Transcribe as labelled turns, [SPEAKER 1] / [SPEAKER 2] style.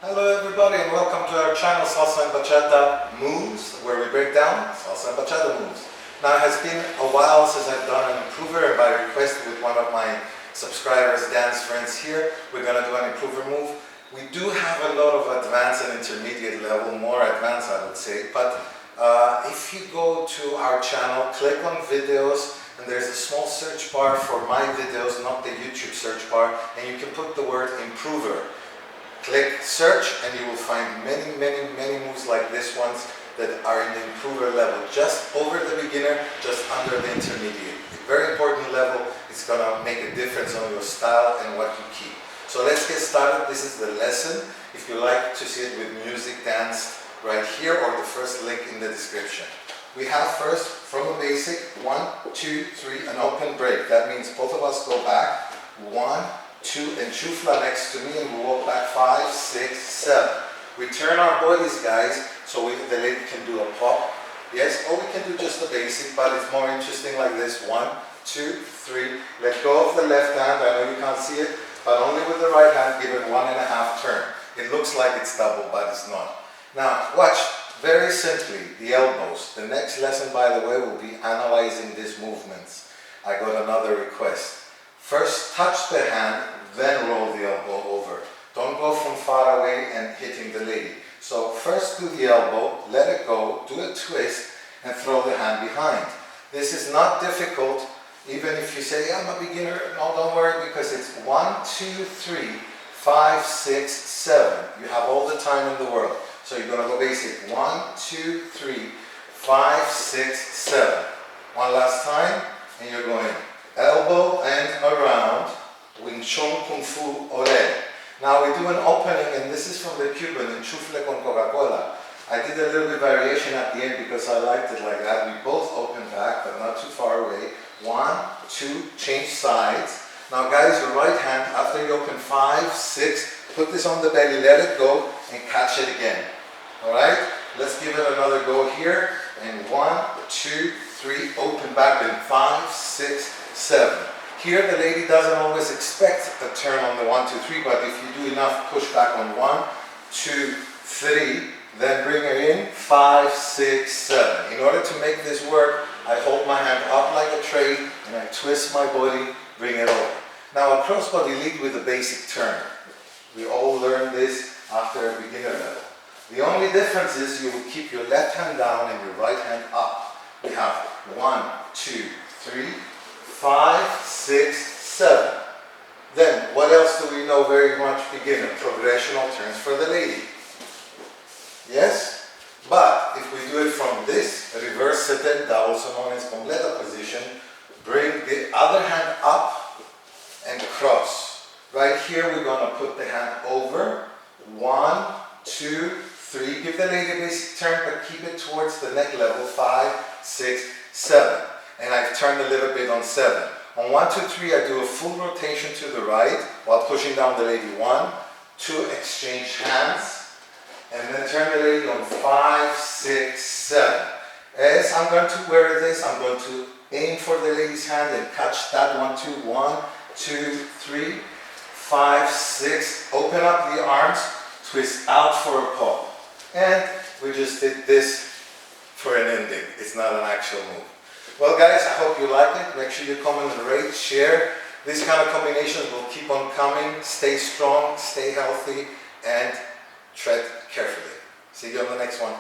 [SPEAKER 1] Hello everybody and welcome to our channel Salsa and Bachata Moves, where we break down Salsa and Bachata moves. Now it has been a while since I've done an improver, and by request with one of my subscribers, dance friends here, we're going to do an improver move. We do have a lot of advanced and intermediate level, more advanced I would say, but if you go to our channel, click on videos, and there's a small search bar for my videos, not the YouTube search bar, and you can put the word improver. Click search and you will find many moves like this ones that are in the improver level, just over the beginner, just under the intermediate. A very important level. It's going to make a difference on your style and what you keep. So let's get started. This is the lesson. If you like to see it with music danced, right here, or the first link in the description. We have first, from a basic, 1, 2, 3, an open break. That means both of us go back, 1, 2, and chufla next to me, and we walk back 5, 6, 7. We turn our bodies, guys, so the lady can do a pop. Yes, or we can do just the basic, but it's more interesting like this. 1, 2, 3. Let go of the left hand. I know you can't see it, but only with the right hand, give it 1.5 turn. It looks like it's double, but it's not. Now, watch. Very simply, the elbows. The next lesson, by the way, will be analyzing these movements. I got another request. First touch the hand, then roll the elbow over. Don't go from far away and hitting the lady. So first do the elbow, let it go, do a twist, and throw the hand behind. This is not difficult, even if you say, I'm a beginner. No, don't worry, because it's 1, 2, 3, 5, 6, 7. You have all the time in the world. So you're going to go basic. 1, 2, 3, 5, 6, 7. One last time, and you're going elbow and around, Wing Chun Kung Fu Ore. Now we do an opening, and this is from the Cuban, in Chufle con Coca-Cola. I did a little bit variation at the end because I liked it like that. We both open back, but not too far away. 1, 2, change sides. Now guys, your right hand, after you open 5, 6, put this on the belly, let it go, and catch it again. Alright? Let's give it another go here. And 1, 2, 3, open back, and 5, 6, 7. Here the lady doesn't always expect a turn on the 1, 2, 3, but if you do enough push back on 1, 2, 3, then bring her in, 5, 6, 7. In order to make this work, I hold my hand up like a tray and I twist my body, bring it over. Now a crossbody lead with a basic turn. We all learn this after a beginner level. The only difference is you will keep your left hand down and your right hand up. We have 1, 2, 3, 5, 6, 7. Then, what else do we know very much beginner? Progressional turns for the lady. Yes? But, if we do it from this reverse setenta, also known as completa position, bring the other hand up and cross. Right here, we're going to put the hand over. 1, 2, 3. Give the lady a basic turn, but keep it towards the neck level. 5, 6, 7. And I've turned a little bit on 7. On 1, 2, 3, I do a full rotation to the right while pushing down the lady. 1, 2, exchange hands, and then turn the lady on 5, 6, 7. As I'm going to wear this, I'm going to aim for the lady's hand and catch that 1, 2, 1, 2, 3, 5, 6. Open up the arms, twist out for a pop. And we just did this for an ending. It's not an actual move. Well guys, I hope you like it. Make sure you comment and rate, share. These kind of combinations will keep on coming. Stay strong, stay healthy, and tread carefully. See you on the next one.